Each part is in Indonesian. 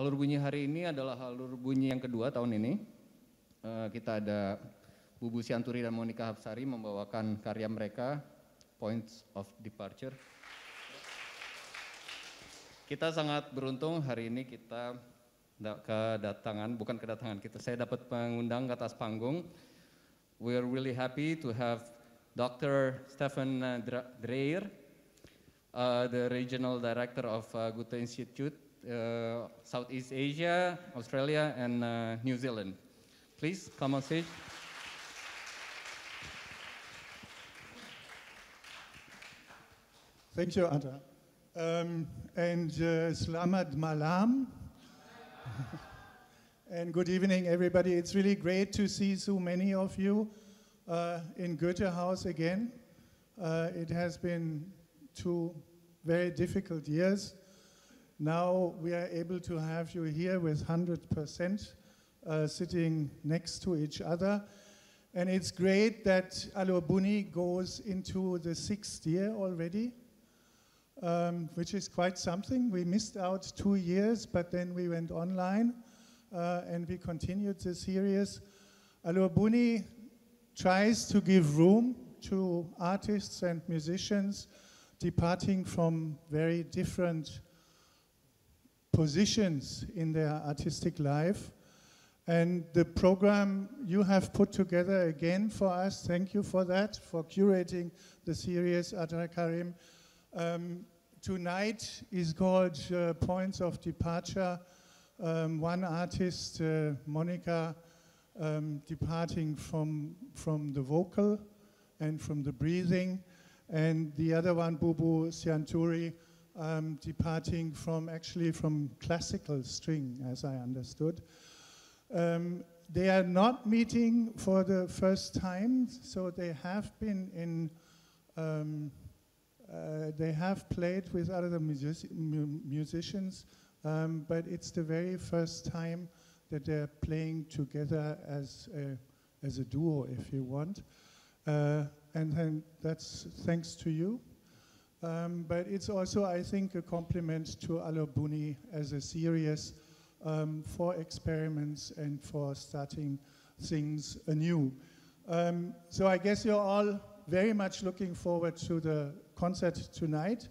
Alur bunyi hari ini adalah alur bunyi yang kedua tahun ini. Kita ada Bubu Sianturi dan Monica Hapsari membawakan karya mereka, Points of Departure. Kita sangat beruntung hari ini kita saya dapat mengundang ke atas panggung. We're really happy to have Dr. Stefan Dreyer, the Regional Director of Goethe Institute, Southeast Asia, Australia, and New Zealand. Please come on stage. Thank you, Anta. Selamat malam. And good evening, everybody. It's really great to see so many of you in Goethe House again. It has been 2 very difficult years. Now we are able to have you here with 100% sitting next to each other. And it's great that Alur Bunyi goes into the 6th year already, which is quite something. We missed out 2 years, but then we went online and we continued the series. Alur Bunyi tries to give room to artists and musicians departing from very different positions in their artistic life. And the program you have put together again for us, thank you for that, for curating the series, Adra Karim. Tonight is called Points of Departure. One artist, Monica, departing from the vocal and from the breathing, and the other one, Bubu Sianturi, departing from classical string, as I understood. They are not meeting for the first time, so they have been in, they have played with other musicians, but it's the very first time that they're playing together as a duo, if you want. And then that's thanks to you. But it's also, I think, a compliment to Alur Bunyi as a series for experiments and for starting things anew. So I guess you're all very much looking forward to the concert tonight.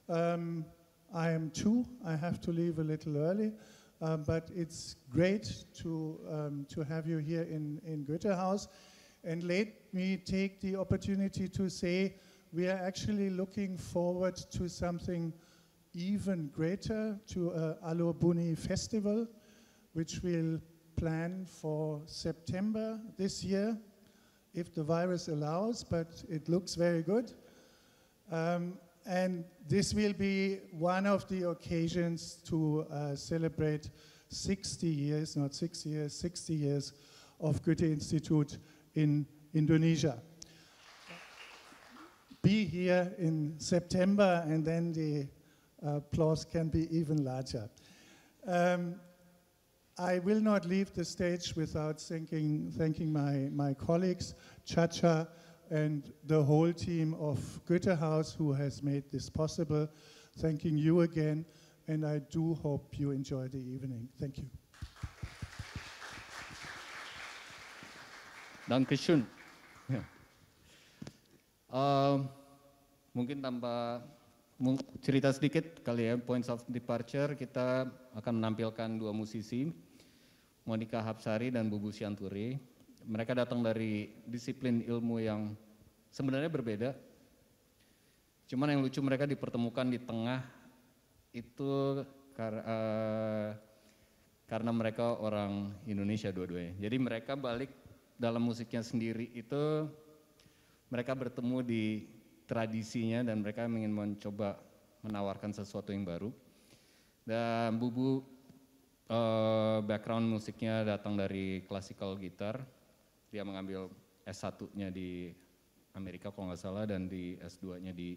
I am too. I have to leave a little early, but it's great to have you here in Goethe House. And let me take the opportunity to say we are actually looking forward to something even greater, to Alur Bunyi Festival, which we'll plan for September this year, if the virus allows, but it looks very good. And this will be one of the occasions to celebrate 60 years, not 6 years, 60 years of Goethe Institute in Indonesia. Be here in September, and then the applause can be even larger. I will not leave the stage without thanking my colleagues, Chacha, and the whole team of Goethe House who has made this possible. Thanking you again, and I do hope you enjoy the evening. Thank you. Dankeschön. Mungkin tanpa cerita sedikit kali ya, Points of Departure, kita akan menampilkan 2 musisi, Monica Hapsari dan Bubu Sianturi. Mereka datang dari disiplin ilmu yang sebenarnya berbeda. Cuman yang lucu mereka dipertemukan di tengah itu karena mereka orang Indonesia dua-duanya. Jadi mereka balik dalam musiknya sendiri itu, mereka bertemu di tradisinya dan mereka ingin mencoba menawarkan sesuatu yang baru. Dan Bubu background musiknya datang dari classical gitar. Dia mengambil S1-nya di Amerika kalau nggak salah dan di S2-nya di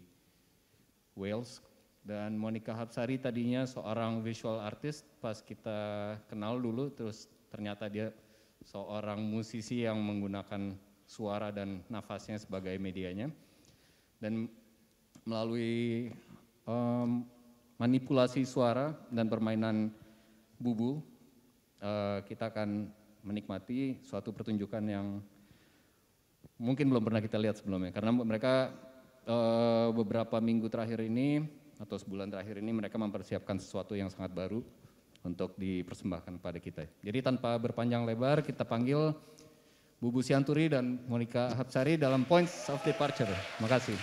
Wales. Dan Monica Hapsari tadinya seorang visual artist, pas kita kenal dulu, terus ternyata dia seorang musisi yang menggunakan suara dan nafasnya sebagai medianya. Dan melalui manipulasi suara dan permainan Bubu, kita akan menikmati suatu pertunjukan yang mungkin belum pernah kita lihat sebelumnya. Karena mereka beberapa minggu terakhir ini atau sebulan terakhir ini mereka mempersiapkan sesuatu yang sangat baru untuk dipersembahkan pada kita. Jadi tanpa berpanjang lebar kita panggil Bubu Sianturi dan Monica Hapsari dalam Points of Departure. Makasih.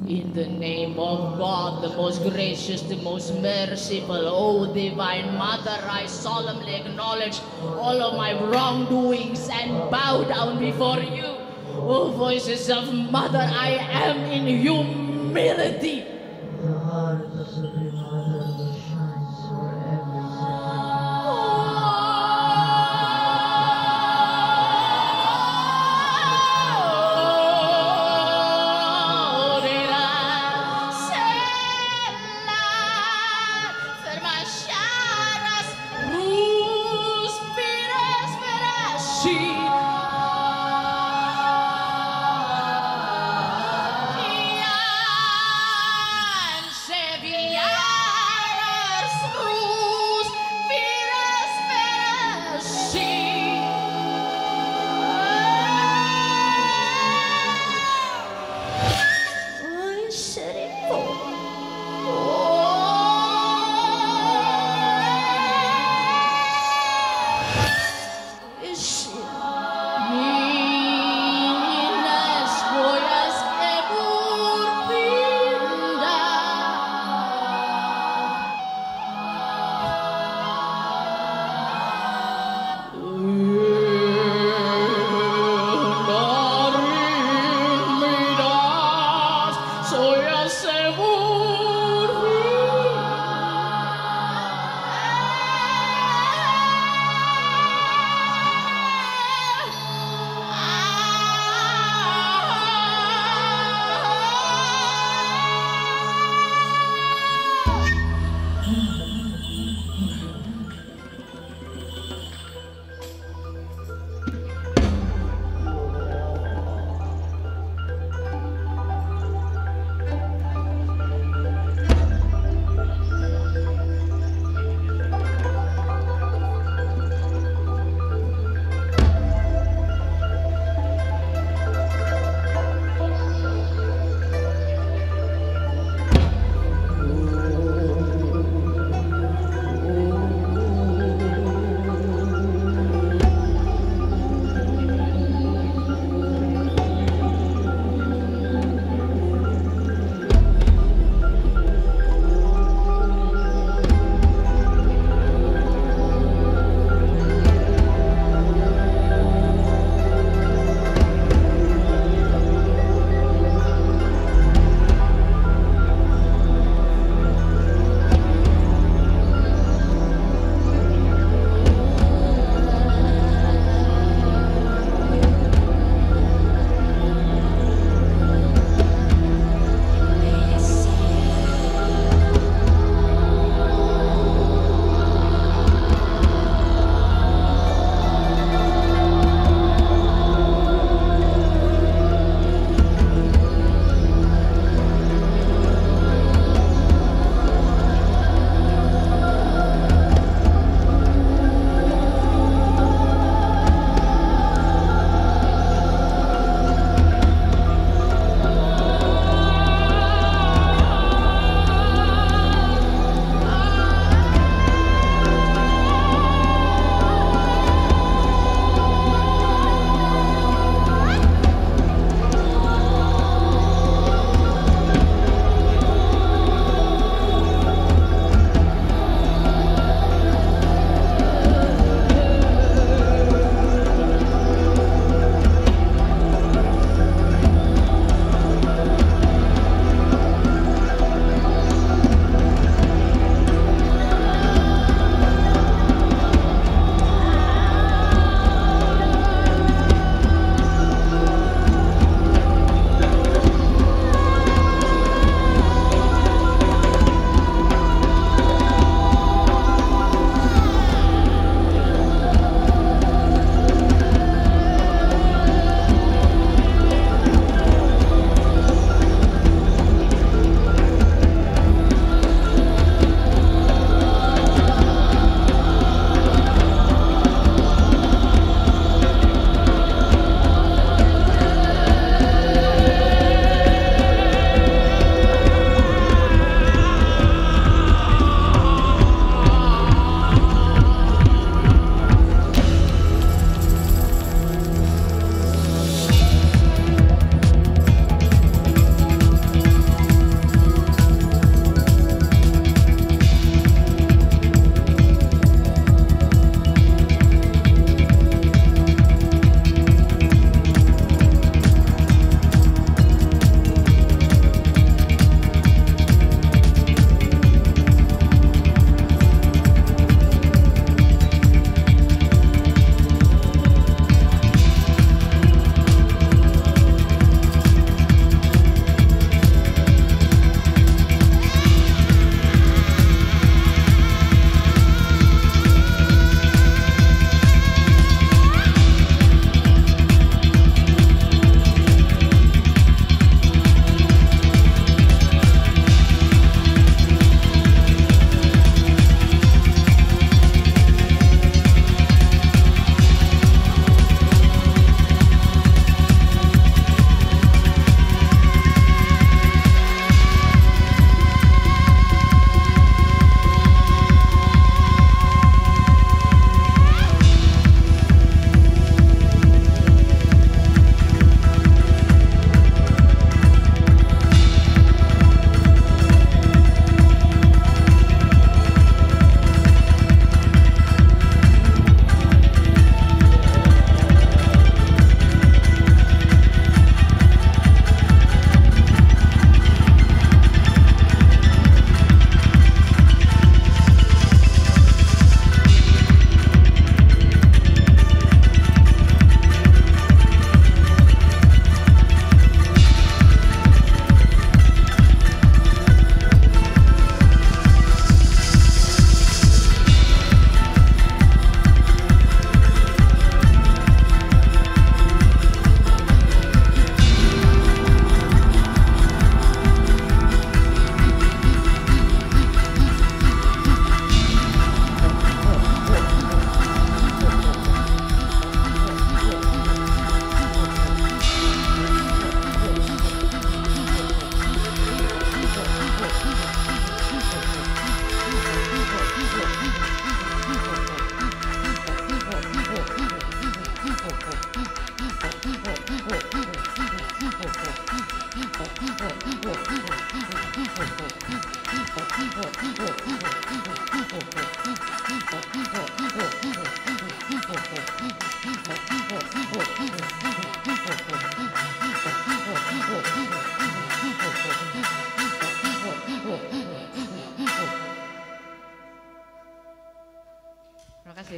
In the name of God, the most gracious, the most merciful, O Divine Mother, I solemnly acknowledge all of my wrongdoings and bow down before you. O voices of Mother, I am in humility. The heart of the Supreme Mother will shine forever.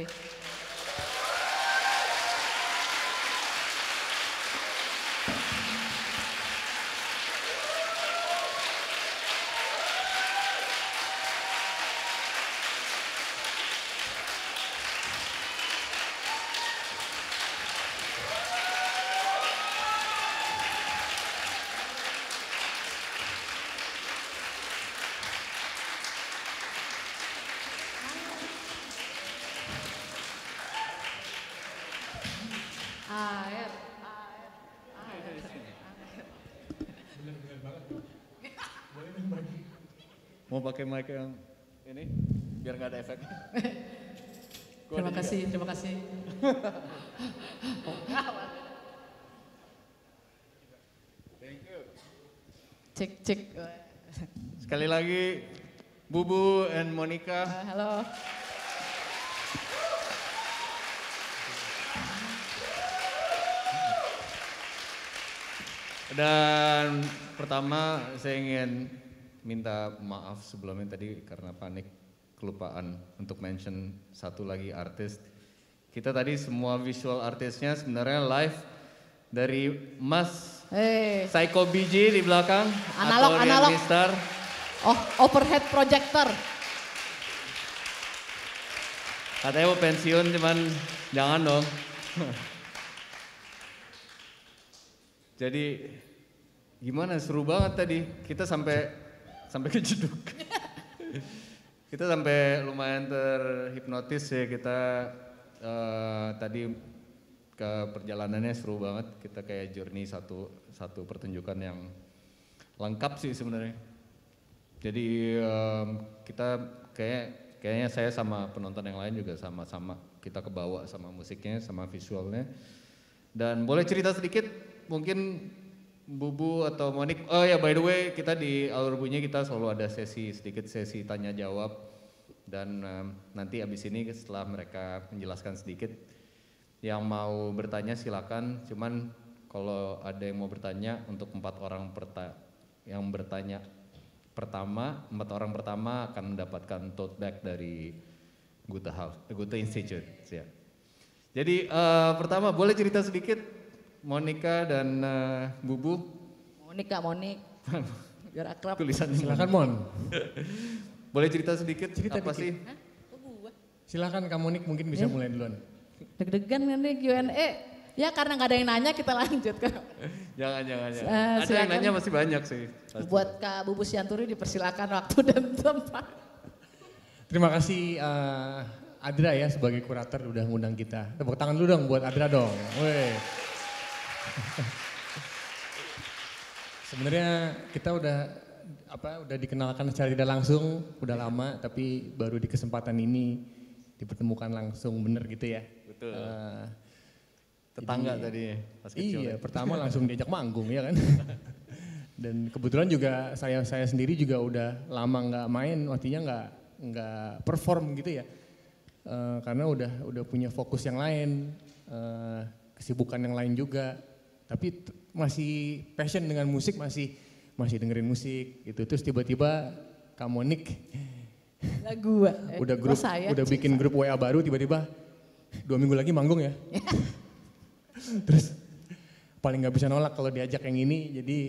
kasih. Air. Mau pakai mic yang ini biar nggak ada efek. Terima kasih, terima kasih. Cek, cek. Sekali lagi, Bubu and Monica. Halo. Dan pertama saya ingin minta maaf sebelumnya tadi karena panik kelupaan untuk mention satu lagi artis. Kita tadi semua visual artisnya sebenarnya live dari Mas Psycho BG di belakang. Analog, atau analog. Star. Oh, overhead projector. Katanya mau pensiun cuman jangan dong. Jadi gimana seru banget tadi kita sampai kejeduk. Kita sampai lumayan terhipnotis ya kita tadi ke perjalanannya seru banget. Kita kayak journey satu pertunjukan yang lengkap sih sebenarnya. Jadi kita kayaknya saya sama penonton yang lain juga sama-sama kita kebawa sama musiknya sama visualnya. Dan boleh cerita sedikit mungkin Bubu atau Monik, oh ya by the way kita di Alur Bunyi kita selalu ada sedikit sesi tanya jawab dan nanti abis ini setelah mereka menjelaskan sedikit yang mau bertanya silakan, cuman kalau ada yang mau bertanya untuk 4 orang yang bertanya pertama, 4 orang pertama akan mendapatkan tote bag dari Goethe Institute. Ya. Jadi pertama boleh cerita sedikit Monica dan Bubu. Monik. Biar akrab. Tulisannya Silakan Mon. Boleh cerita sedikit apa dikit. sih? Hah? Kok gua? Silakan Kak Monik mungkin bisa mulai duluan. Deg-degan kan nih Q&A. Ya karena nggak ada yang nanya kita lanjut kan. Jangan. Ada yang silakan. nanya masih banyak sih. Pasti. Buat Kak Bubu Sianturi dipersilakan waktu dan tempat. Terima kasih Adra ya sebagai kurator udah ngundang kita. Tepuk tangan dulu dong buat Adra dong. Weh. Sebenarnya kita udah dikenalkan secara tidak langsung udah lama, tapi baru di kesempatan ini dipertemukan langsung bener gitu ya. Betul. Tetangga tadi pas kecil. Iya, pertama langsung diajak manggung ya kan. Dan kebetulan juga saya sendiri juga udah lama nggak main, artinya nggak perform gitu ya. Karena udah punya fokus yang lain, kesibukan yang lain juga. Tapi masih passion dengan musik, masih dengerin musik gitu. Terus tiba-tiba Kak Monik Gua. udah bikin grup WA baru, tiba-tiba 2 minggu lagi manggung ya. Terus paling nggak bisa nolak kalau diajak yang ini. Jadi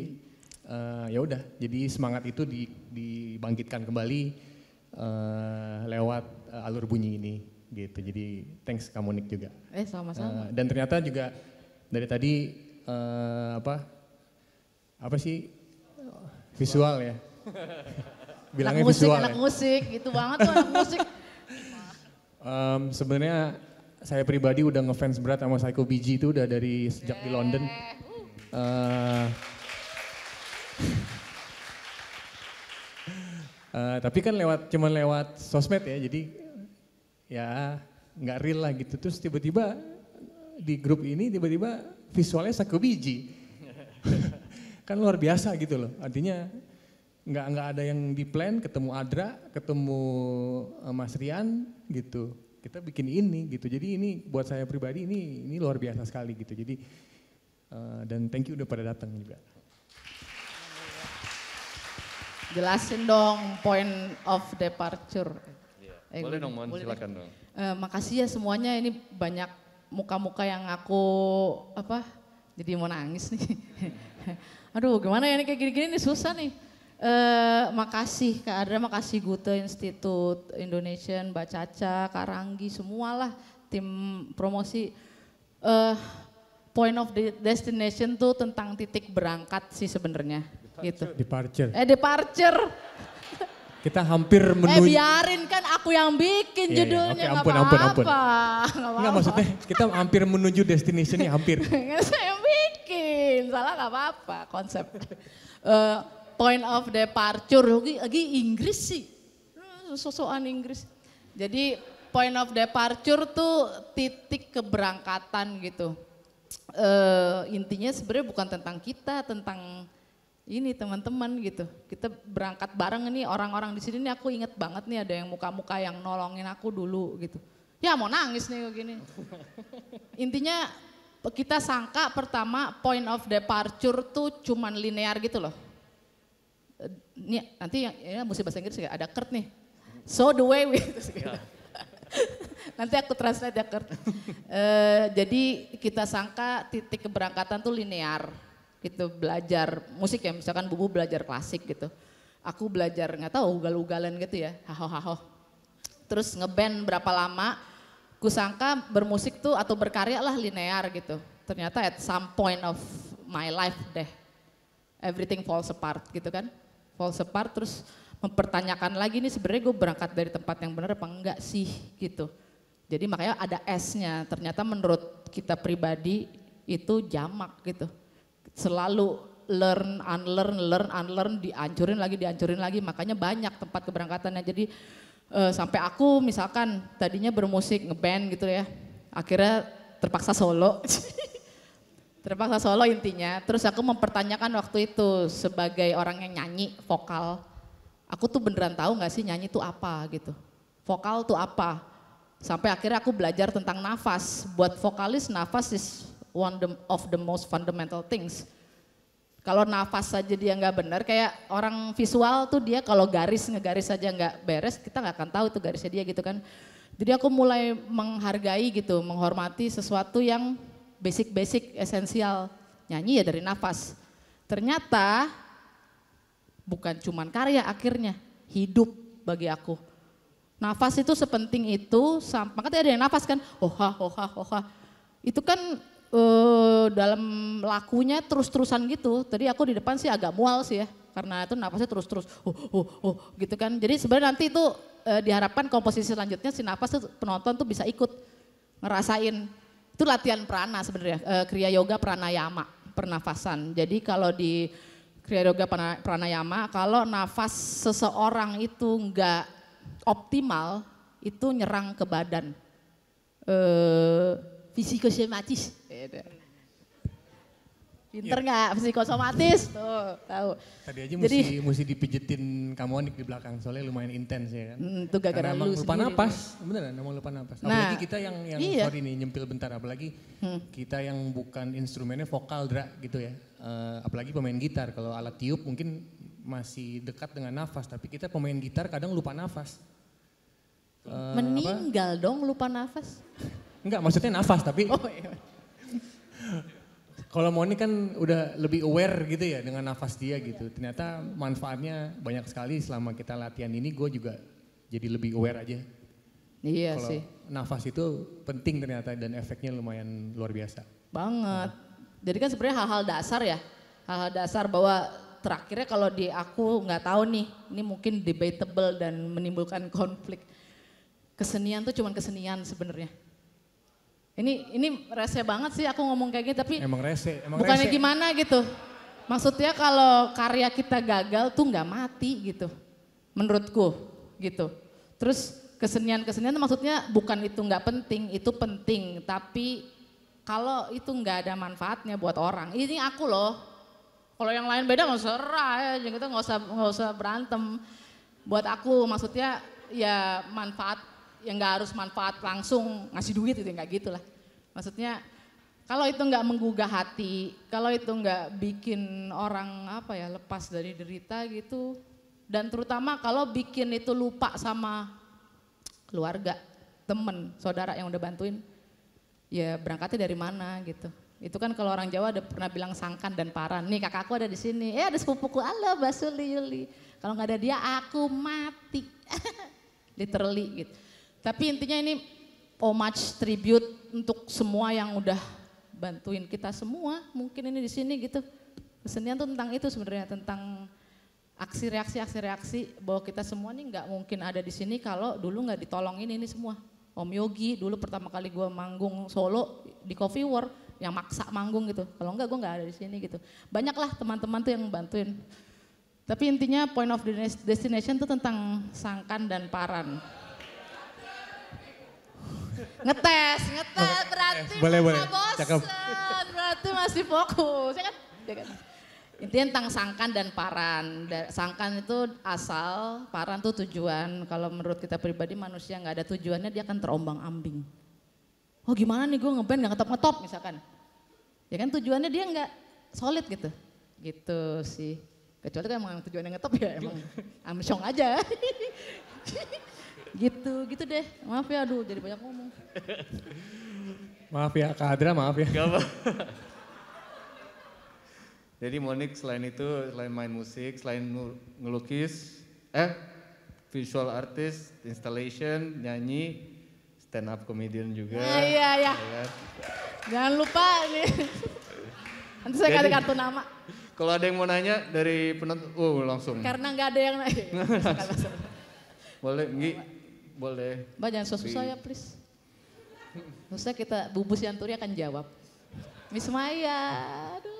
ya udah, jadi semangat itu dibangkitkan kembali lewat Alur Bunyi ini gitu. Jadi thanks Kak Monik juga. Sama-sama. Dan ternyata juga dari tadi apa sih visual ya? Bilangnya anak musik, visual anak ya. musik, gitu banget tuh anak musik. Sebenarnya saya pribadi udah ngefans berat sama Psycho BG itu udah dari sejak di London. Tapi kan cuman lewat sosmed ya, jadi ya nggak real lah gitu. Terus tiba-tiba di grup ini tiba-tiba visualnya Psycho BG. Kan luar biasa gitu loh, artinya nggak ada yang di plan, ketemu Adra, ketemu Mas Rian gitu. Kita bikin ini gitu, jadi ini buat saya pribadi ini luar biasa sekali gitu. Jadi dan thank you udah pada datang juga. Jelasin dong point of departure. Boleh dong, Mon, silakan dong. Makasih ya semuanya, ini banyak muka-muka yang aku jadi mau nangis nih. Aduh gimana ya, ini kayak gini-gini nih susah nih. Makasih Kak Adra, makasih Gute Institute Indonesian, Mbak Caca, Kak Ranggi, semualah tim promosi. Point of destination tuh tentang titik berangkat sih sebenarnya gitu. Departure. Departure. Kita hampir menuju. Biarin kan aku yang bikin judulnya, oke, ampun. Nggak Maksudnya kita hampir menuju destination-nya hampir. Saya yang bikin, salah nggak apa-apa konsep. Point of departure, lagi Inggris sih, sosokan Inggris. Jadi point of departure tuh titik keberangkatan gitu. Intinya sebenarnya bukan tentang kita, tentang ini teman-teman gitu. Kita berangkat bareng ini, orang-orang di sini nih aku inget banget nih ada yang muka-muka yang nolongin aku dulu gitu. Ya mau nangis nih kayak gini. Intinya kita sangka pertama point of departure tuh cuman linear gitu loh. Ini nanti yang mesti bahasa Inggris ya, ada Kurt nih. So the way we nanti aku translate ya Kurt. Jadi kita sangka titik keberangkatan tuh linear. Gitu, belajar musik ya, misalkan Bubu belajar klasik gitu. Aku belajar nggak tahu ugal-ugalan gitu ya, haho-haho. Terus ngeband berapa lama, kusangka bermusik tuh atau berkarya lah linear gitu. Ternyata at some point of my life deh, everything falls apart gitu kan. Falls apart, terus mempertanyakan lagi nih sebenarnya gue berangkat dari tempat yang benar apa enggak sih gitu. Jadi makanya ada S-nya, ternyata menurut kita pribadi itu jamak gitu. Selalu learn, unlearn, dihancurin lagi, makanya banyak tempat keberangkatannya. Jadi sampai aku misalkan tadinya bermusik ngeband gitu ya, akhirnya terpaksa solo. Terpaksa solo intinya, terus aku mempertanyakan waktu itu sebagai orang yang nyanyi, vokal. Aku tuh beneran tahu gak sih nyanyi itu apa gitu, vokal tuh apa. Sampai akhirnya aku belajar tentang nafas, buat vokalis nafas is one of the most fundamental things. Kalau nafas saja dia nggak benar, kayak orang visual tuh dia kalau ngegaris saja nggak beres, kita nggak akan tahu itu garisnya dia gitu kan. Jadi aku mulai menghargai gitu, menghormati sesuatu yang basic, esensial. Nyanyi ya dari nafas. Ternyata bukan cuman karya akhirnya, hidup bagi aku. Nafas itu sepenting itu, makanya ada yang nafas kan, oha. Itu kan dalam lakunya terus-terusan gitu. Tadi aku di depan sih agak mual sih ya, karena itu napasnya terus-terus, gitu kan. Jadi sebenarnya nanti itu diharapkan komposisi selanjutnya si napas tuh penonton tuh bisa ikut ngerasain. Itu latihan prana sebenarnya, kriya yoga pranayama, pernafasan. Jadi kalau di kriya yoga pranayama, kalau nafas seseorang itu enggak optimal, itu nyerang ke badan. Psikosomatis. Pinter nggak psikosomatis? Tuh, tahu. Tadi aja mesti dipijetin kamonik di belakang, soalnya lumayan intens ya kan. Itu gara-gara lu lupa napas, beneran emang lupa napas. Apalagi kita yang iya. sorry nih nyempil bentar, apalagi kita yang bukan instrumennya vokal dra gitu ya. Apalagi pemain gitar, kalau alat tiup mungkin masih dekat dengan nafas, tapi kita pemain gitar kadang lupa nafas. Meninggal dong lupa nafas. Enggak, maksudnya nafas tapi Iya. Kalau Moni kan udah lebih aware gitu ya dengan nafas dia gitu. Ternyata manfaatnya banyak sekali selama kita latihan ini, gue juga jadi lebih aware aja. Iya Kalo sih. nafas itu penting ternyata dan efeknya lumayan luar biasa. Banget. Jadi kan sebenarnya hal-hal dasar ya. Hal-hal dasar bahwa terakhirnya kalau di aku nggak tahu nih, ini mungkin debatable dan menimbulkan konflik. Kesenian tuh cuman kesenian sebenarnya. Ini rese banget sih aku ngomong kayak gitu, tapi emang rese. Bukannya gimana gitu. Maksudnya kalau karya kita gagal tuh nggak mati gitu, menurutku gitu. Terus kesenian tuh maksudnya bukan itu nggak penting, itu penting. Tapi kalau itu nggak ada manfaatnya buat orang, ini aku loh. Kalau yang lain beda nggak usah serah ya, kita nggak usah berantem. Buat aku maksudnya ya manfaat. Yang nggak harus manfaat langsung ngasih duit itu nggak gitulah. Maksudnya kalau itu nggak menggugah hati, kalau itu nggak bikin orang lepas dari derita gitu, dan terutama kalau bikin itu lupa sama keluarga, temen, saudara yang udah bantuin, ya berangkatnya dari mana gitu. Itu kan kalau orang Jawa ada pernah bilang sangkan dan paran. Nih kakakku ada di sini, ada sepupuku, halo Mbak Suli Yuli. Kalau nggak ada dia aku mati, literally gitu. Tapi intinya ini homage tribute untuk semua yang udah bantuin kita semua. Mungkin ini di sini gitu. Kesenian tuh tentang itu sebenarnya, tentang aksi reaksi bahwa kita semua nih nggak mungkin ada di sini kalau dulu nggak ditolongin ini semua. Om Yogi dulu pertama kali gue manggung solo di Coffee War yang maksa manggung gitu. Kalau enggak gue nggak ada di sini gitu. Banyaklah teman-teman tuh yang bantuin. Tapi intinya point of destination tuh tentang sangkan dan paran. Ngetes berarti boleh. bosan, Cakep. berarti masih fokus. Ya kan? Intinya tentang sangkan dan paran. Sangkan itu asal, paran itu tujuan. Kalau menurut kita pribadi manusia nggak ada tujuannya dia akan terombang ambing. Oh gimana nih gue ngeband nggak ngetop misalkan. Ya kan tujuannya dia nggak solid gitu. Gitu sih. Kecuali kan emang tujuannya ngetop ya emang amsyong aja. gitu deh. Maaf ya aduh jadi banyak ngomong. Maaf ya Kak Adra, maaf ya. Gak apa. Jadi Monik selain itu, selain main musik, selain ngelukis, visual artist, installation, nyanyi, stand up comedian juga. Iya. Jangan lupa nih. Nanti saya kasih kartu nama. Kalau ada yang mau nanya dari penonton, langsung. Karena nggak ada yang nanya. Boleh, Nggi, boleh. Mbak jangan susah ya please. Susah kita Bu Sianturi akan jawab. Miss Maya, aduh.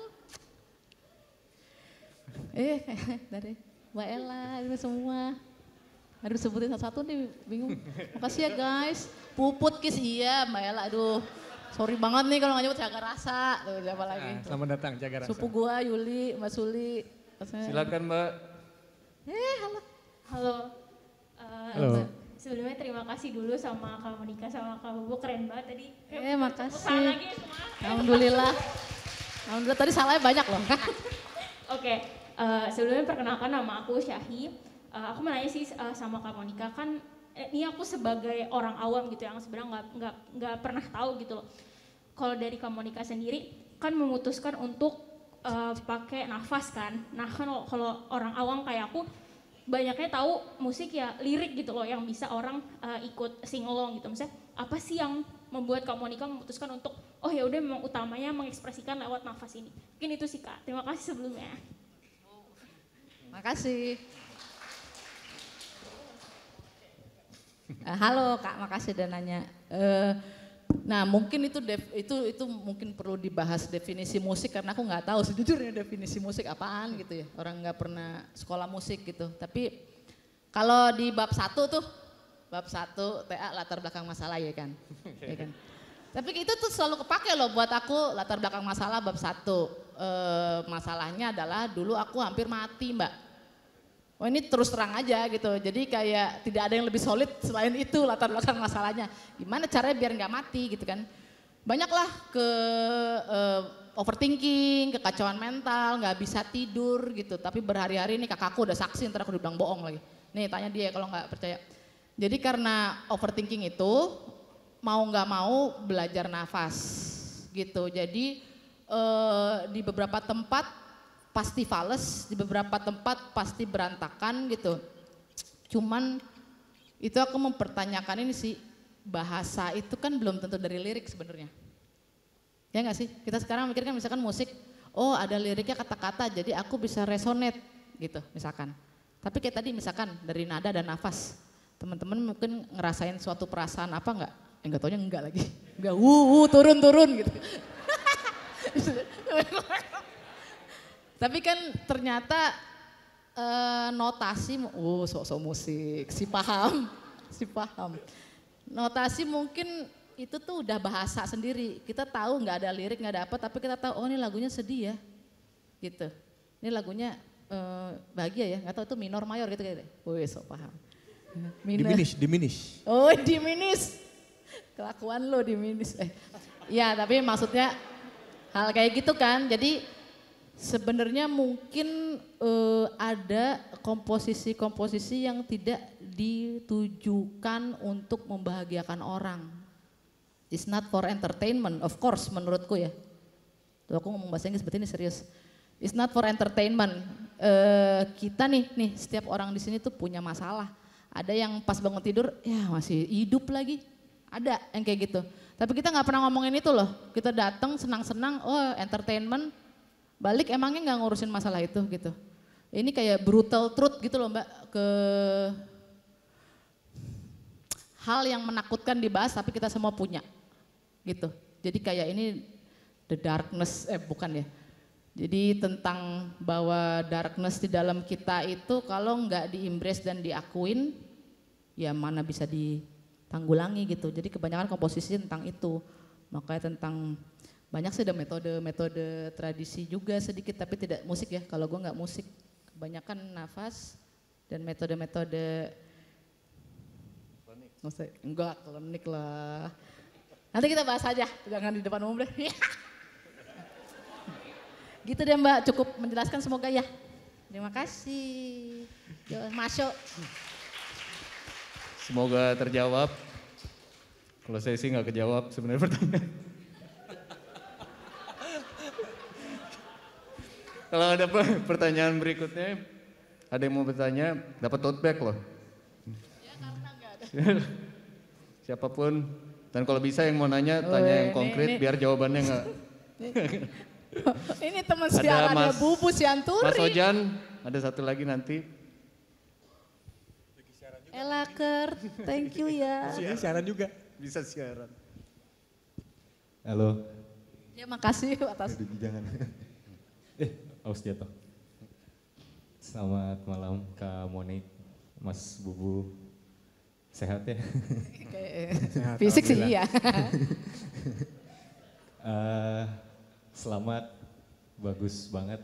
Dari Mbak Ella, ini semua. Aduh sebutin satu-satu nih, bingung. Makasih ya guys. Puput Kis, iya Mbak Ella, aduh. Sorry banget nih kalau gak nyebut Jaga Rasa. Tuh siapa lagi? Selamat datang Jaga Rasa. Sepupu gua, Yuli, Mbak Suli. Silakan Mbak. Halo. Halo. Halo. Sebelumnya terima kasih dulu sama Kak Monika sama Kak Bubu, keren banget tadi. Makasih. Usaha lagi semua. Alhamdulillah. Alhamdulillah tadi salahnya banyak loh. Oke, sebelumnya perkenalkan nama aku Syahi. Aku mau nanya sih sama Kak Monika, kan ini aku sebagai orang awam gitu yang sebenarnya nggak pernah tahu gitu loh. Kalau dari Kak Monika sendiri kan memutuskan untuk pakai nafas kan. Nah kan kalau orang awam kayak aku banyaknya tahu musik ya lirik gitu loh yang bisa orang ikut sing along gitu. Misalnya apa sih yang membuat Kak Monika memutuskan untuk oh ya udah memang utamanya mengekspresikan lewat nafas ini. Mungkin itu sih Kak. Terima kasih sebelumnya. Makasih. Halo Kak, makasih udah nanya. Nah mungkin itu mungkin perlu dibahas definisi musik karena aku nggak tahu sejujurnya definisi musik apaan gitu ya. Orang nggak pernah sekolah musik gitu. Tapi kalau di bab 1 tuh, bab 1 TA latar belakang masalah ya kan. Ya kan? Tapi itu tuh selalu kepake loh buat aku latar belakang masalah bab 1. Masalahnya adalah dulu aku hampir mati Mbak. Oh ini terus terang aja gitu, jadi kayak tidak ada yang lebih solid selain itu latar belakang masalahnya. Gimana caranya biar nggak mati gitu kan. Banyaklah ke overthinking, kekacauan mental, nggak bisa tidur gitu. Tapi berhari-hari nih kakakku udah saksi, ntar aku dibilang bohong lagi. Nih tanya dia kalau nggak percaya. Jadi karena overthinking itu mau nggak mau belajar nafas gitu. Jadi di beberapa tempat pasti fales, di beberapa tempat pasti berantakan gitu. Cuman itu aku mempertanyakan ini sih, bahasa itu kan belum tentu dari lirik sebenarnya. Ya nggak sih? Kita sekarang mikirkan misalkan musik, oh ada liriknya kata-kata jadi aku bisa resonate gitu misalkan. Tapi kayak tadi misalkan dari nada dan nafas, teman-teman mungkin ngerasain suatu perasaan apa nggak? Enggak taunya enggak lagi. Enggak, turun gitu. Tapi kan ternyata notasi, sok-sok musik, si paham. Notasi mungkin itu tuh udah bahasa sendiri. Kita tahu nggak ada lirik, nggak ada apa, tapi kita tahu oh ini lagunya sedih ya, gitu. Ini lagunya bahagia ya, nggak tahu itu minor mayor gitu kayaknya. Sok paham. Diminish. Oh diminish, kelakuan lo diminish. Ya tapi maksudnya hal kayak gitu kan, jadi sebenarnya mungkin ada komposisi-komposisi yang tidak ditujukan untuk membahagiakan orang. It's not for entertainment, of course menurutku ya. Tuh aku ngomong bahasa Inggris seperti ini serius. It's not for entertainment. Kita nih setiap orang di sini tuh punya masalah. Ada yang pas bangun tidur, ya masih hidup lagi. Ada yang kayak gitu. Tapi kita nggak pernah ngomongin itu loh. Kita datang senang-senang, oh entertainment. Balik emangnya nggak ngurusin masalah itu gitu. Ini kayak brutal truth gitu loh Mbak. Ke hal yang menakutkan dibahas tapi kita semua punya. Gitu. Jadi kayak ini the darkness, bukan ya. Jadi tentang bahwa darkness di dalam kita itu kalau nggak di-embrace dan diakuin, ya mana bisa ditanggulangi gitu. Jadi kebanyakan komposisi tentang itu. Makanya tentang, banyak sih ada metode tradisi juga sedikit, tapi tidak musik ya, kalau gue nggak musik. Kebanyakan nafas dan metode-metode, enggak klinik lah. Nanti kita bahas aja, jangan di depan umum deh. Gitu deh Mbak, cukup menjelaskan semoga ya. Terima kasih. Yo, masuk. Semoga terjawab. Kalau saya sih nggak kejawab sebenarnya pertanyaan. Kalau ada pertanyaan berikutnya, ada yang mau bertanya, dapat tote bag loh. Ya karena nggak ada. Siapapun, dan kalau bisa yang mau nanya, tanya yang konkret biar jawabannya nggak. Ini teman siarannya Bubu Sianturi. Mas Ojan, ada satu lagi nanti. Elaker, thank you ya. Siaran juga. Bisa siaran. Halo. Ya makasih atas. Jangan. Aus jatuh. Selamat malam Kak Monik, Mas Bubu. Sehat ya? Sehat, fisik sih iya. Selamat, bagus banget.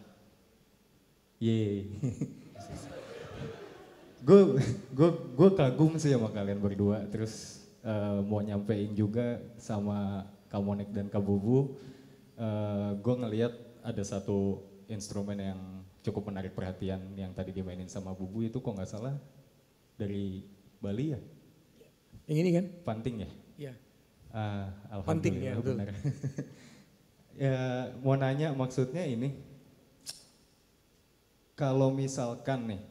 Yeay. Gue kagum sih sama kalian berdua. Terus mau nyampein juga sama Kak Monik dan Kak Bubu. Gue ngeliat ada satu instrumen yang cukup menarik perhatian yang tadi dimainin sama Bubu itu kok nggak salah dari Bali ya? Yang ini kan? Panting ya? Iya. Alhamdulillah Panting ya, betul. benar. Ya mau nanya maksudnya ini, kalau misalkan nih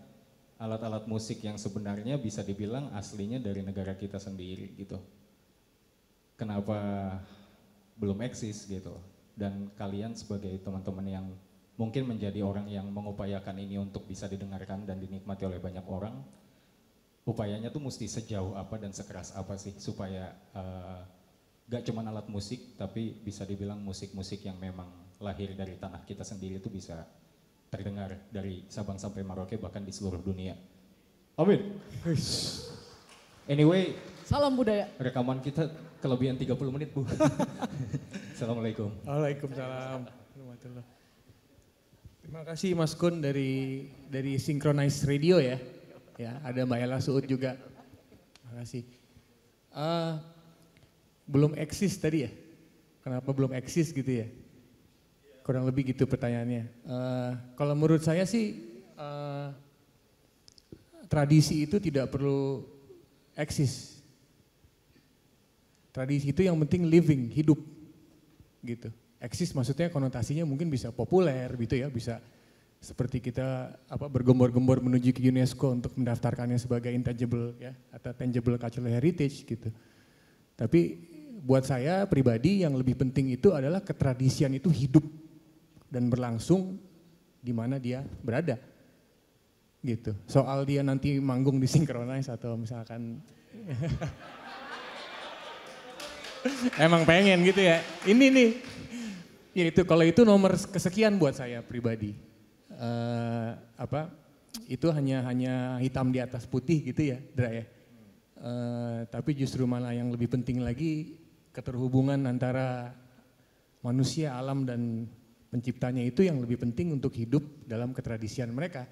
alat-alat musik yang sebenarnya bisa dibilang aslinya dari negara kita sendiri gitu, kenapa belum eksis gitu? Dan kalian sebagai teman-teman yang mungkin menjadi orang yang mengupayakan ini untuk bisa didengarkan dan dinikmati oleh banyak orang, upayanya tuh mesti sejauh apa dan sekeras apa sih supaya gak cuma alat musik tapi bisa dibilang musik-musik yang memang lahir dari tanah kita sendiri itu bisa terdengar dari Sabang sampai Merauke bahkan di seluruh dunia. Amin. Anyway, salam budaya. Rekaman kita kelebihan 30 menit Bu. Assalamualaikum. Waalaikumsalam. Terima kasih Mas Kun dari Synchronize Radio ya. Ya, ada Mbak Ella Suud juga. Terima kasih. Belum eksis tadi ya? Kenapa belum eksis gitu ya? Kurang lebih gitu pertanyaannya. Kalau menurut saya sih tradisi itu tidak perlu eksis. Tradisi itu yang penting living, hidup gitu. Eksis maksudnya konotasinya mungkin bisa populer gitu ya, bisa seperti kita bergembor-gembor menuju ke UNESCO untuk mendaftarkannya sebagai intangible ya atau tangible cultural heritage gitu. Tapi buat saya pribadi yang lebih penting itu adalah ketradisian itu hidup dan berlangsung di mana dia berada. Gitu. Soal dia nanti manggung di Synchronize atau misalkan emang pengen gitu ya. Ini nih. Ya itu kalau itu nomor kesekian buat saya pribadi. Itu hanya hitam di atas putih gitu ya, Dra ya. Tapi justru malah yang lebih penting lagi keterhubungan antara manusia, alam dan penciptanya itu yang lebih penting untuk hidup dalam ketradisian mereka.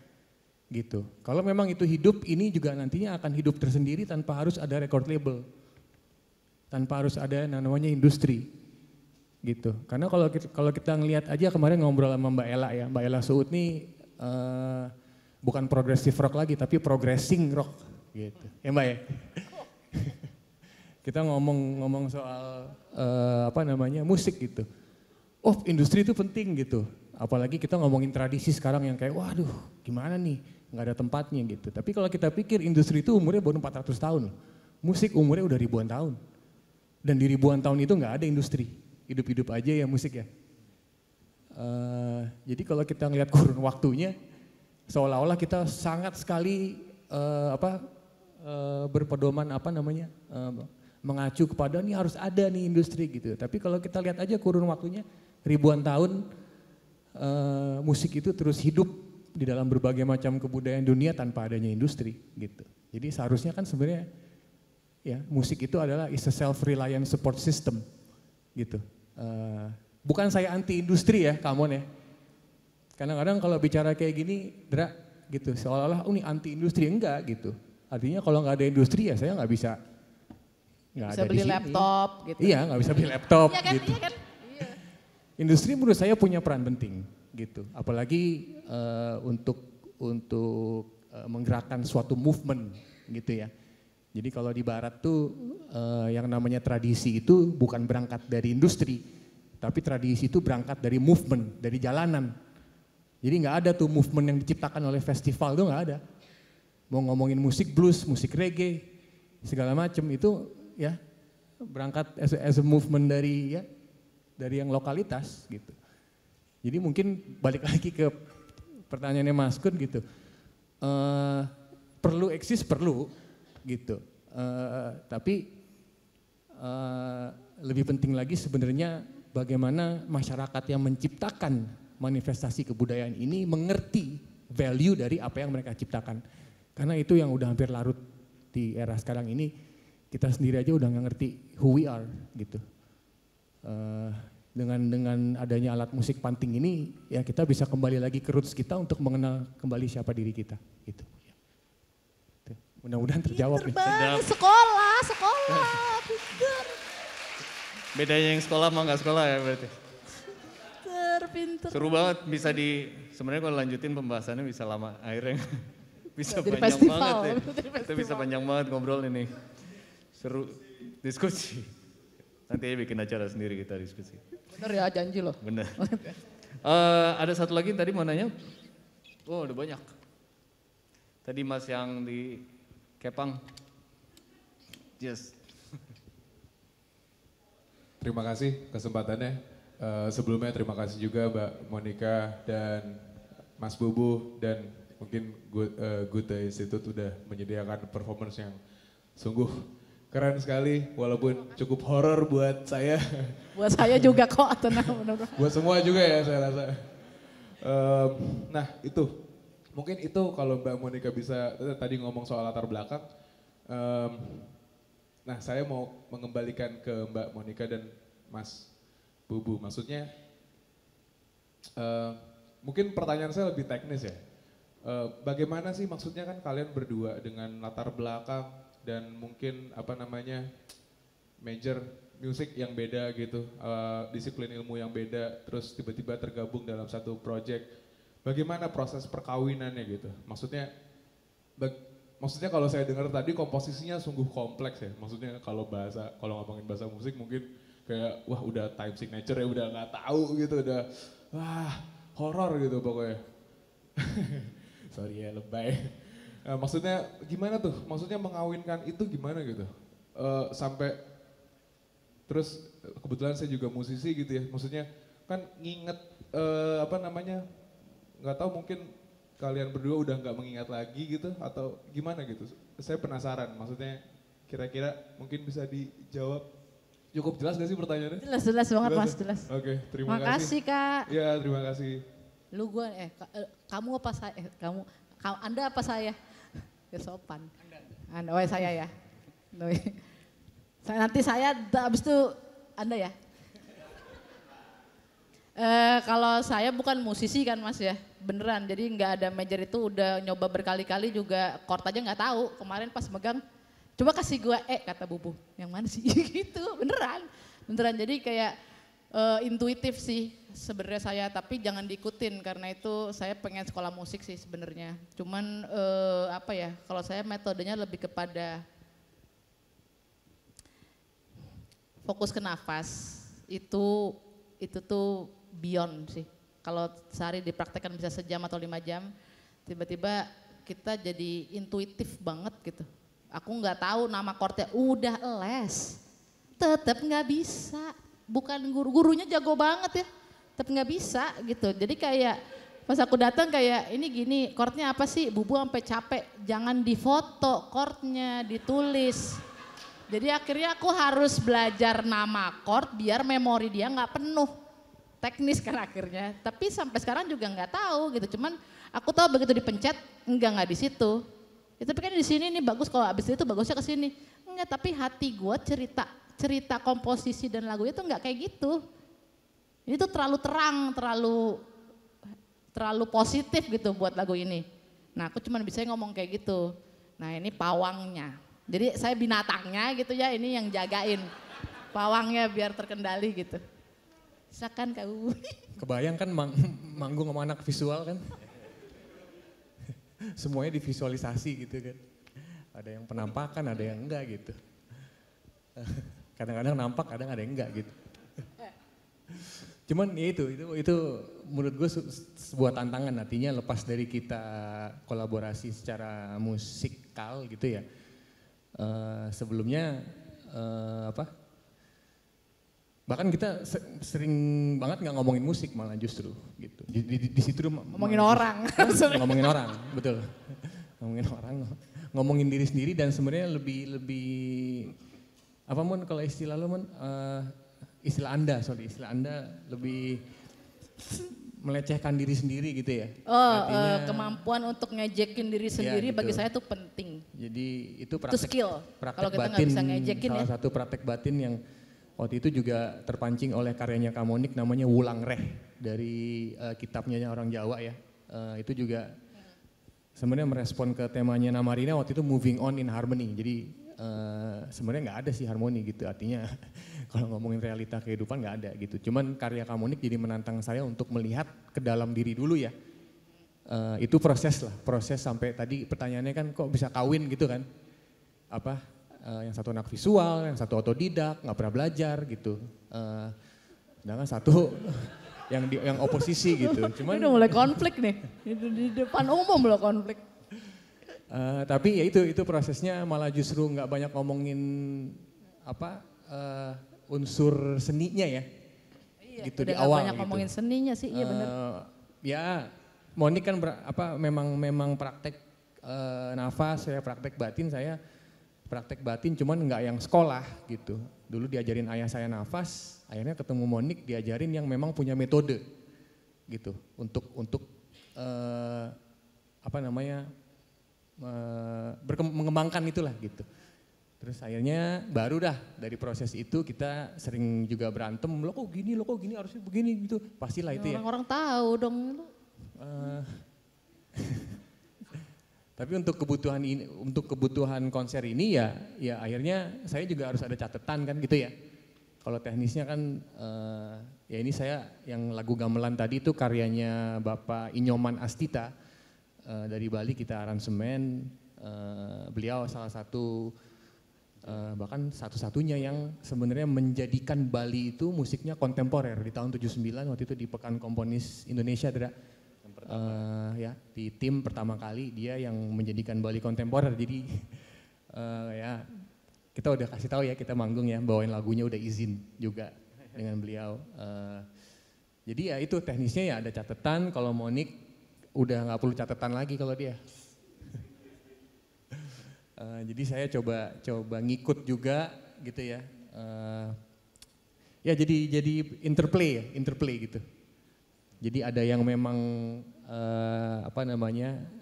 Gitu. Kalau memang itu hidup, ini juga nantinya akan hidup tersendiri tanpa harus ada record label. Tanpa harus ada namanya industri. Gitu. Karena kalau kita ngelihat aja kemarin ngobrol sama Mbak Ella ya, Mbak Ella Suud nih bukan progressive rock lagi tapi progressing rock gitu. Ya Mbak ya. Kita ngomong soal musik gitu. Oh, industri itu penting gitu. Apalagi kita ngomongin tradisi sekarang yang kayak waduh, gimana nih? Nggak ada tempatnya gitu. Tapi kalau kita pikir industri itu umurnya baru 400 tahun. Musik umurnya udah ribuan tahun. Dan di ribuan tahun itu nggak ada industri. Hidup-hidup aja ya musik ya. Jadi kalau kita ngelihat kurun waktunya, seolah-olah kita sangat sekali berpedoman mengacu kepada nih harus ada nih industri gitu. Tapi kalau kita lihat aja kurun waktunya ribuan tahun musik itu terus hidup di dalam berbagai macam kebudayaan dunia tanpa adanya industri gitu. Jadi seharusnya kan sebenarnya ya musik itu adalah is a self-reliant support system gitu. Bukan saya anti industri ya, come on ya. Kadang-kadang kalau bicara kayak gini, Dra, gitu, seolah-olah ini anti industri, enggak gitu. Artinya kalau nggak ada industri ya saya nggak bisa bisa beli laptop gitu. Iya, nggak bisa beli laptop iya kan, gitu. Iya kan? Iya. Industri menurut saya punya peran penting gitu. Apalagi untuk menggerakkan suatu movement gitu ya. Jadi kalau di barat tuh yang namanya tradisi itu bukan berangkat dari industri, tapi tradisi itu berangkat dari movement, dari jalanan. Jadi nggak ada tuh movement yang diciptakan oleh festival tuh nggak ada. Mau ngomongin musik blues, musik reggae, segala macam itu ya berangkat as a movement dari yang lokalitas gitu. Jadi mungkin balik lagi ke pertanyaannya Mas Kun gitu. Perlu eksis perlu gitu. Tapi lebih penting lagi sebenarnya bagaimana masyarakat yang menciptakan manifestasi kebudayaan ini mengerti value dari apa yang mereka ciptakan. Karena itu yang udah hampir larut di era sekarang ini. Kita sendiri aja udah nggak ngerti who we are gitu. Dengan adanya alat musik panting ini, ya kita bisa kembali lagi ke roots kita untuk mengenal kembali siapa diri kita gitu. Mudah-mudahan terjawab nih. Sekolah, pinter. Bedanya yang sekolah sama nggak sekolah ya berarti. Pinter. Seru banget, bisa sebenarnya kalau lanjutin pembahasannya bisa lama, akhirnya bisa jadi panjang festival, banget ya. Kita bisa panjang banget ngobrol ini. Seru diskusi. Nanti aja bikin acara sendiri kita diskusi. Bener ya, janji loh. Bener. Ada satu lagi tadi mau nanya. Oh udah banyak. Tadi Mas yang di Kepang. Yes. Terima kasih kesempatannya. Sebelumnya terima kasih juga Mbak Monica dan Mas Bubu dan mungkin Goethe Institute udah menyediakan performance yang sungguh keren sekali, walaupun cukup horor buat saya. Buat saya juga kok, tenang. Buat semua juga ya saya rasa. Nah itu, mungkin itu kalau Mbak Monica bisa, tadi ngomong soal latar belakang. Nah saya mau mengembalikan ke Mbak Monica dan Mas Bubu. Maksudnya, mungkin pertanyaan saya lebih teknis ya. Bagaimana sih maksudnya kan kalian berdua dengan latar belakang dan mungkin major musik yang beda gitu, disiplin ilmu yang beda, terus tiba-tiba tergabung dalam satu project. Bagaimana proses perkawinannya gitu? Maksudnya kalau saya dengar tadi komposisinya sungguh kompleks ya. Maksudnya kalau ngomongin bahasa musik mungkin kayak wah udah time signature ya udah nggak tahu gitu, udah wah horor gitu pokoknya. Sorry ya lebay. Nah, maksudnya gimana tuh? Maksudnya mengawinkan itu gimana gitu? Sampai terus kebetulan saya juga musisi gitu ya. Maksudnya kan nginget nggak tahu mungkin kalian berdua udah nggak mengingat lagi gitu atau gimana gitu? Saya penasaran. Maksudnya kira-kira mungkin bisa dijawab. Cukup jelas gak sih pertanyaannya? Jelas banget Mas, jelas. Oke, terima kasih. Makasih Kak. Ya, terima kasih. Kamu apa saya? Anda apa saya? Ya sopan. Anda, saya ya. Nanti saya habis itu Anda ya. Kalau saya bukan musisi kan Mas ya, beneran. Jadi nggak ada major itu udah nyoba berkali-kali juga chord aja nggak tahu. Kemarin pas megang, coba kasih gue kata Bubu, yang mana sih gitu, beneran. Jadi kayak Intuitif sih sebenarnya saya, tapi jangan diikutin karena itu saya pengen sekolah musik sih sebenarnya. Cuman apa ya, kalau saya metodenya lebih kepada fokus ke nafas. Itu tuh beyond sih. Kalau sehari dipraktekkan bisa sejam atau 5 jam, tiba-tiba kita jadi intuitif banget gitu. Aku nggak tahu nama chordnya, udah les, tetap nggak bisa. Bukan gurunya jago banget ya, tapi nggak bisa gitu. Jadi kayak pas aku datang kayak ini gini, chordnya apa sih? Bubu sampai capek, jangan difoto chordnya, ditulis. Jadi akhirnya aku harus belajar nama chord biar memori dia nggak penuh. Teknis kan akhirnya, tapi sampai sekarang juga nggak tahu gitu. Cuman aku tahu begitu dipencet, nggak di situ. Ya, tapi kan di sini nih bagus, kalau abis itu bagusnya ke sini. Enggak, tapi hati gue cerita komposisi dan lagu itu nggak kayak gitu. Ini tuh terlalu terang, terlalu positif gitu buat lagu ini. Nah aku cuma bisa ngomong kayak gitu. Nah ini pawangnya. Jadi saya binatangnya gitu ya, ini yang jagain. Pawangnya biar terkendali gitu. Silakan kau. Kebayang kan manggung sama anak visual kan? Semuanya divisualisasi gitu kan. Ada yang penampakan, ada yang enggak gitu. Kadang-kadang nampak, kadang ada yang enggak gitu. Cuman ya itu menurut gue sebuah tantangan, artinya lepas dari kita kolaborasi secara musikal gitu ya. Sebelumnya bahkan kita sering banget nggak ngomongin musik malah justru gitu. Di situ ngomongin orang. Ngomongin orang, betul. Ngomongin orang, ngomongin diri sendiri dan sebenarnya lebih apa Mon kalau istilah lo Mon, istilah Anda lebih melecehkan diri sendiri gitu ya. Artinya, kemampuan untuk ngejekin diri sendiri ya, bagi saya itu penting. Jadi itu skill. Praktek kalau kita batin, bisa ngejekin salah satu praktek batin yang waktu itu juga terpancing oleh karyanya Kamonik namanya Wulang Reh dari kitabnya orang Jawa ya. Itu juga sebenarnya merespon ke temanya Namarina waktu itu moving on in harmony. Jadi sebenarnya nggak ada sih harmoni gitu, artinya kalau ngomongin realita kehidupan nggak ada gitu. Cuman karya Kamonik jadi menantang saya untuk melihat ke dalam diri dulu ya. Itu proses sampai tadi pertanyaannya kan kok bisa kawin gitu kan. Yang satu anak visual, yang satu otodidak, nggak pernah belajar gitu. Sedangkan satu yang oposisi gitu. Cuman udah mulai konflik nih, di depan umum loh konflik. Tapi ya itu prosesnya malah justru nggak banyak ngomongin unsur seninya ya. Iya, gitu di awal banyak gitu. Ngomongin seninya sih, iya benar. Ya Monik kan memang praktek nafas, saya praktek batin cuman nggak yang sekolah gitu. Dulu diajarin ayah saya nafas, akhirnya ketemu Monik diajarin yang memang punya metode gitu untuk mengembangkan itulah gitu. Terus akhirnya baru dah dari proses itu kita sering juga berantem, lo kok gini harusnya begini gitu. Pastilah itu ya. Orang-orang tahu dong lu. Tapi untuk kebutuhan konser ini ya akhirnya saya juga harus ada catatan kan gitu ya. Kalau teknisnya kan ya ini saya yang lagu gamelan tadi itu karyanya Bapak Inyoman Astita dari Bali, kita aransemen. Beliau salah satu bahkan satu-satunya yang sebenarnya menjadikan Bali itu musiknya kontemporer di tahun 79 waktu itu di Pekan Komponis Indonesia ya di tim pertama kali dia yang menjadikan Bali kontemporer. Jadi ya kita udah kasih tahu ya, kita manggung ya, bawain lagunya udah izin juga dengan beliau. Jadi ya itu teknisnya ya ada catatan, kalau Monik udah nggak perlu catatan lagi kalau dia. Jadi saya coba ngikut juga gitu ya. Ya jadi interplay gitu. Jadi ada yang memang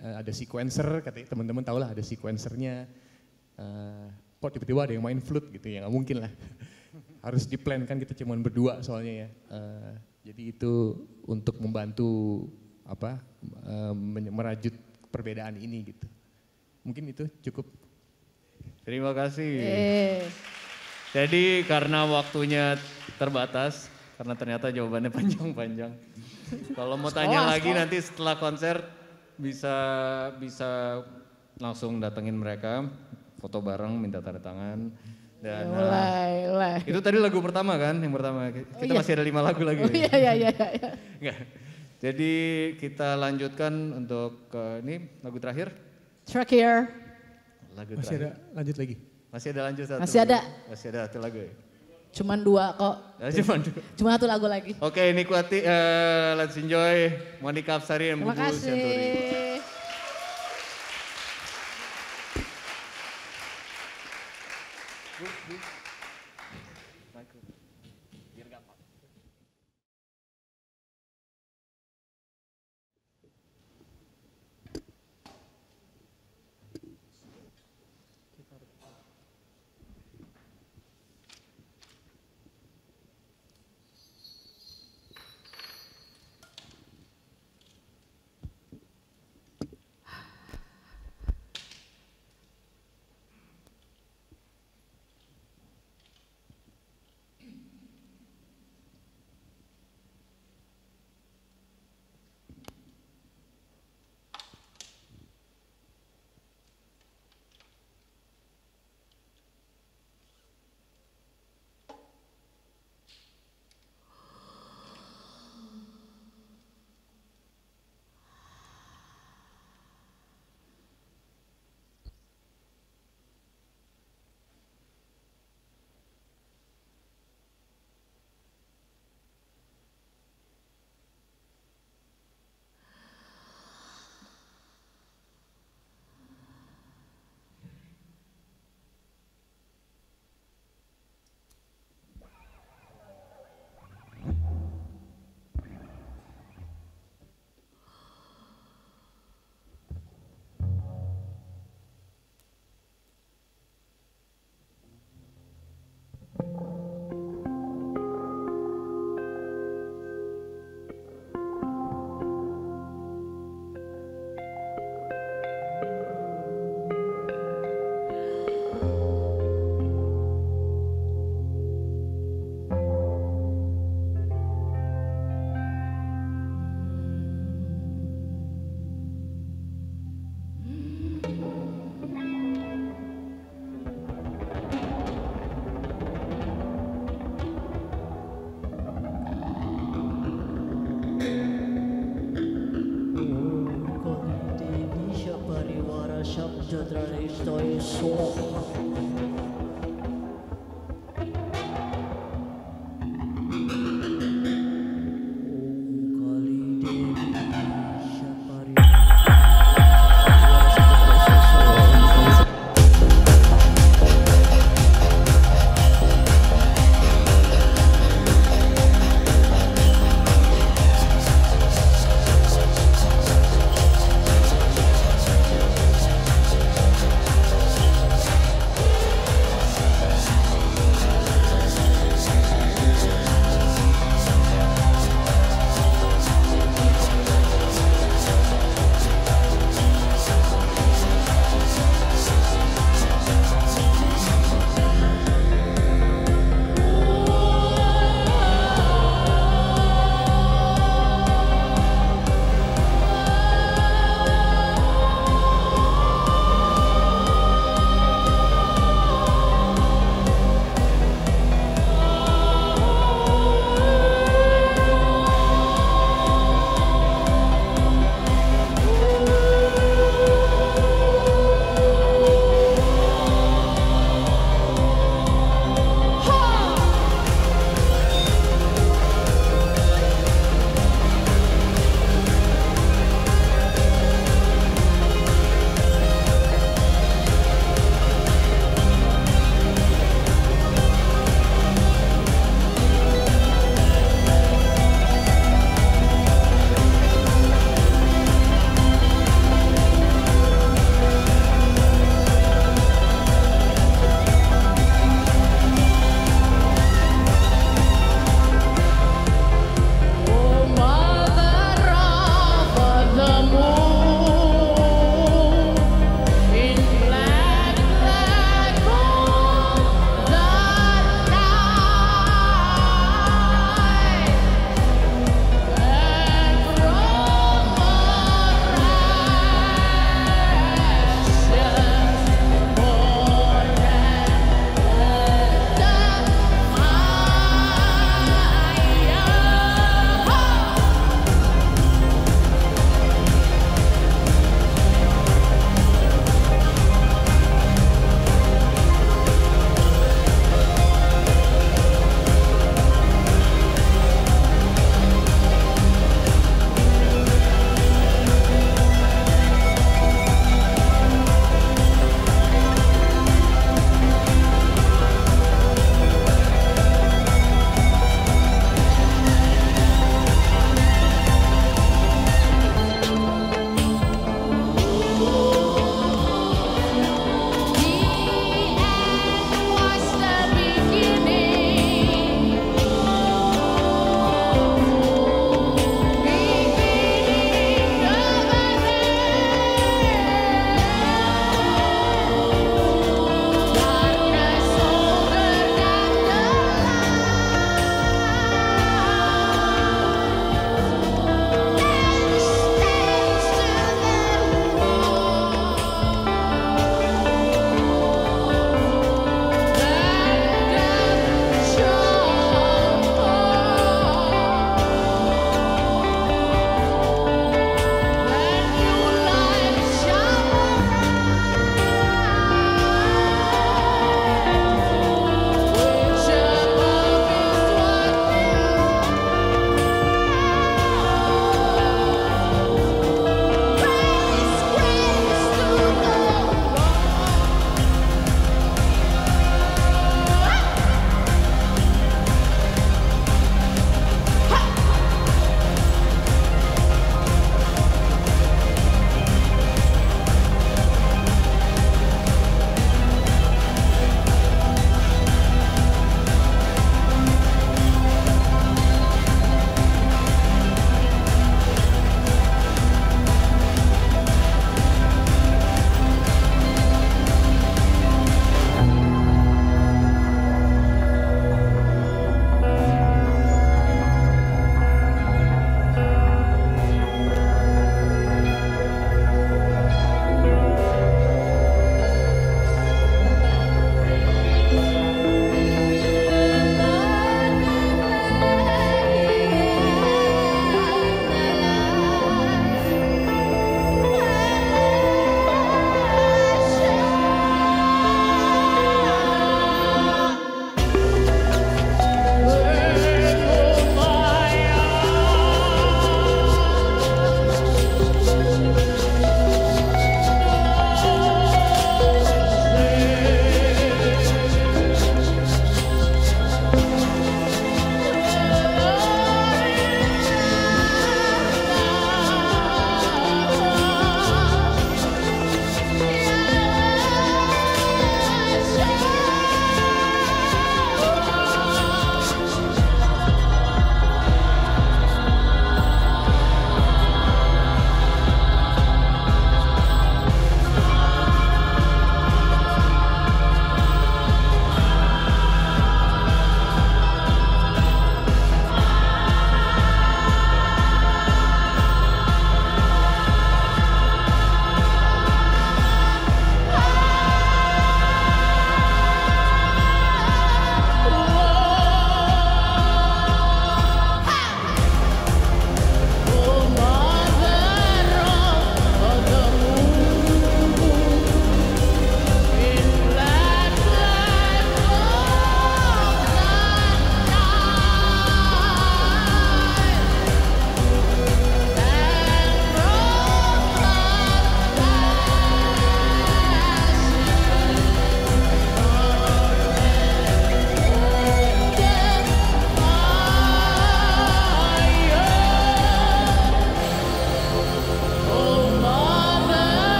ada sequencer, katanya teman-teman tahu lah ada sequencernya. Kok tiba-tiba ada yang main flute gitu ya, nggak mungkin lah. Harus di-plan kan, kita cuma berdua soalnya ya. Jadi itu untuk membantu merajut perbedaan ini gitu. Mungkin itu cukup. Terima kasih. Jadi karena waktunya terbatas, karena ternyata jawabannya panjang-panjang. Kalau mau tanya lagi nanti setelah konser bisa langsung datengin mereka, foto bareng, minta tanda tangan. Dan mulai. Itu tadi lagu pertama kan, yang pertama. Kita masih ada 5 lagu lagi. Iya. Enggak. Jadi kita lanjutkan untuk ini lagu terakhir. Terakhir. Lagu Masih terakhir. ada lanjut lagi? Masih ada lanjut satu. Masih ada. Masih ada satu lagu ya. Cuman 2 kok. Cuma 1 lagu lagi. Oke, nikmati, let's enjoy Monica Hapsari dan Terima Bubu Senturi. kasih.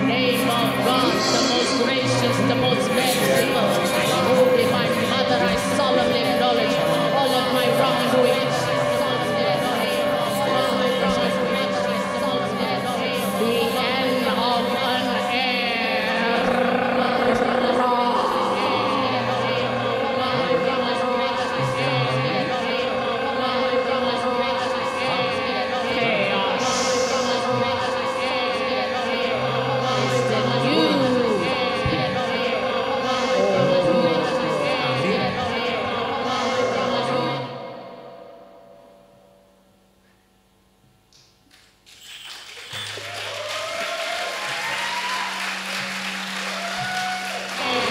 name of God, the most gracious, the most merciful. Oh, divine mother, I solemnly acknowledge all of my wrongdoings. The end of an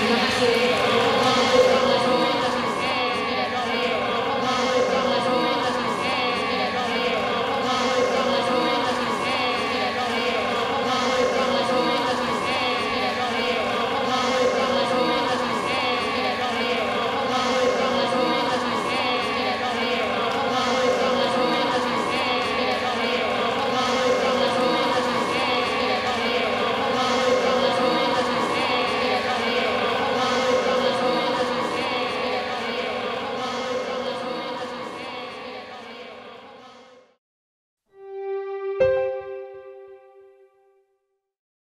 Terima kasih.